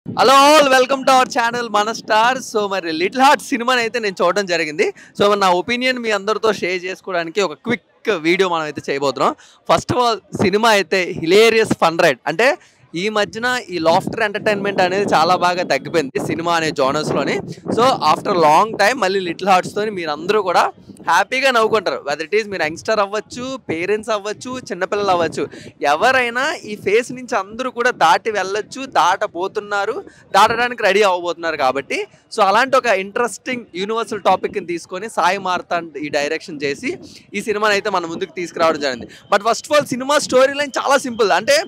Hello all welcome to our channel మన star. So మరి little heart సినిమాని అయితే నేను చూడడం జరిగింది. సో మరి నా ఒపీనియన్ మీ అందరితో షేర్ చేసుకోవడానికి ఒక క్విక్ వీడియో మనం అయితే చేయబోతున్నాం. ఫస్ట్ ఆఫ్ ఆల్ సినిమా అయితే హిలేరియస్ ఫన్ రైడ్. అంటే ఈ మధ్యన ఈ లాఫ్టర్ ఎంటర్టైన్మెంట్ అనేది చాలా బాగా తగ్గిపోయింది సినిమా అనే జోనర్స్లోని. సో ఆఫ్టర్ లాంగ్ టైం మళ్ళీ లిటిల్ హార్ట్స్తో మీరు అందరూ కూడా హ్యాపీగా నవ్వుకుంటారు. వెదర్ ఇట్ ఈస్ మీరు యంగ్స్టర్ అవ్వచ్చు, పేరెంట్స్ అవ్వచ్చు, చిన్నపిల్లలు అవ్వచ్చు, ఎవరైనా ఈ ఫేస్ నుంచి అందరూ కూడా దాటి వెళ్ళొచ్చు, దాటబోతున్నారు, దాటడానికి రెడీ అవ్వబోతున్నారు. కాబట్టి సో అలాంటి ఒక ఇంట్రెస్టింగ్ యూనివర్సల్ టాపిక్ని తీసుకొని సాయి మార్తాండ్ ఈ డైరెక్షన్ చేసి ఈ సినిమాని అయితే మన ముందుకు తీసుకురావడం జరిగింది. But first of all cinema story line చాలా సింపుల్. అంటే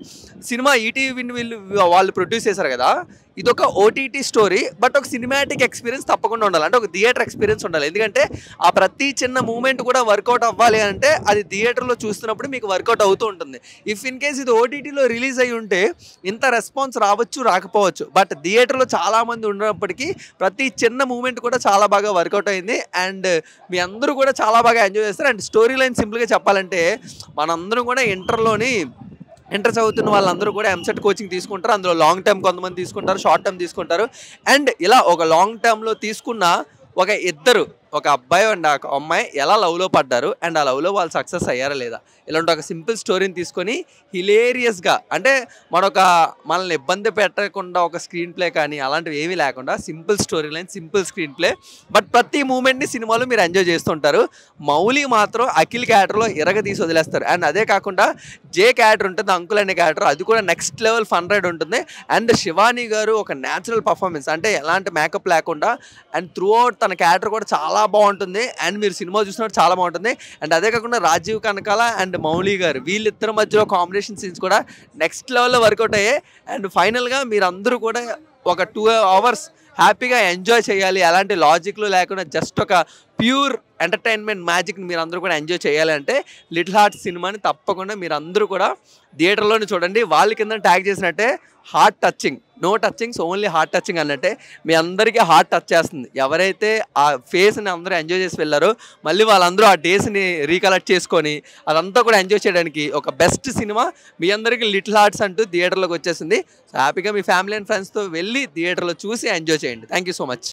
సినిమా ఈటీవీ వీళ్ళు వాళ్ళు ప్రొడ్యూస్ చేశారు కదా, ఇదొక ఓటీటీ స్టోరీ. బట్ ఒక సినిమాటిక్ ఎక్స్పీరియన్స్ తప్పకుండా ఉండాలి. అంటే ఒక థియేటర్ ఎక్స్పీరియన్స్ ఉండాలి. ఎందుకంటే ఆ ప్రతి చిన్న మూమెంట్ కూడా వర్కౌట్ అవ్వాలి అంటే అది థియేటర్లో చూస్తున్నప్పుడు మీకు వర్కౌట్ అవుతూ ఉంటుంది. ఇఫ్ ఇన్ కేస్ ఇది ఓటీటీలో రిలీజ్ అయ్యి ఉంటే ఇంత రెస్పాన్స్ రావచ్చు, రాకపోవచ్చు. బట్ థియేటర్లో చాలామంది ఉన్నప్పటికీ ప్రతి చిన్న మూమెంట్ కూడా చాలా బాగా వర్కౌట్ అయింది. అండ్ మీ అందరూ కూడా చాలా బాగా ఎంజాయ్ చేస్తారు. అండ్ స్టోరీ లైన్ సింపుల్గా చెప్పాలంటే మనందరం కూడా ఇంటర్ చదువుతున్న వాళ్ళందరూ కూడా ఎంసెట్ కోచింగ్ తీసుకుంటారు. అందులో లాంగ్ టర్మ్ కొంతమంది తీసుకుంటారు, షార్ట్ టర్మ్ తీసుకుంటారు. అండ్ ఇలా ఒక లాంగ్ టర్మ్లో తీసుకున్న ఒక అబ్బాయి అండ్ ఒక అమ్మాయి ఎలా లవ్లో పడ్డారు అండ్ ఆ లవ్లో వాళ్ళు సక్సెస్ అయ్యారా లేదా, ఇలాంటి ఒక సింపుల్ స్టోరీని తీసుకొని హిలేరియస్గా, అంటే మనల్ని ఇబ్బంది పెట్టకుండా ఒక స్క్రీన్ ప్లే కానీ అలాంటివి ఏమీ లేకుండా simple story line, simple screen play. But ప్రతి మూమెంట్ని సినిమాలో మీరు ఎంజాయ్ చేస్తుంటారు. మౌలి మాత్రం అఖిల్ క్యారెక్టర్లో తీసి వదిలేస్తారు. అండ్ అదే కాకుండా జే క్యారెక్టర్ ఉంటుంది, అంకుల్ అనే క్యారెక్టర్, అది కూడా నెక్స్ట్ లెవెల్ ఫన్ రైడ్ ఉంటుంది. అండ్ శివాని గారు ఒక న్యాచురల్ పర్ఫార్మెన్స్, అంటే ఎలాంటి మేకప్ లేకుండా అండ్ త్రూ అవుట్ తన క్యారెక్టర్ కూడా చాలా బాగుంటుంది. అండ్ మీరు సినిమా చూసినప్పుడు చాలా బాగుంటుంది. అండ్ అదే కాకుండా రాజీవ్ కనకాల అండ్ మౌలి గారు వీళ్ళిద్దరి మధ్యలో కాంబినేషన్ సీన్స్ కూడా నెక్స్ట్ లెవెల్లో వర్కౌట్ అయ్యాయి. అండ్ ఫైనల్గా మీరందరూ కూడా ఒక 2 hours హ్యాపీగా ఎంజాయ్ చేయాలి, ఎలాంటి లాజిక్లు లేకుండా జస్ట్ ఒక ప్యూర్ ఎంటర్టైన్మెంట్ మ్యాజిక్ని మీరు అందరూ కూడా ఎంజాయ్ చేయాలి అంటే లిటిల్ హార్ట్ సినిమాని తప్పకుండా మీరు అందరూ కూడా థియేటర్లోనే చూడండి. వాళ్ళ కింద ట్యాగ్ చేసినట్టే heart touching, no touchings, only heart touching అన్నట్టే మీ అందరికీ హార్ట్ టచ్ చేస్తుంది. ఎవరైతే ఆ ఫేస్ని అందరూ ఎంజాయ్ చేసి వెళ్ళారో మళ్ళీ వాళ్ళందరూ ఆ డేస్ని రీకలెక్ట్ చేసుకొని అదంతా కూడా ఎంజాయ్ చేయడానికి ఒక బెస్ట్ సినిమా మీ అందరికీ లిటిల్ హార్ట్స్ అంటూ థియేటర్లోకి వచ్చేసింది. సో హ్యాపీగా మీ ఫ్యామిలీ అండ్ ఫ్రెండ్స్తో వెళ్ళి థియేటర్లో చూసి ఎంజాయ్ చేయండి. Thank you so much.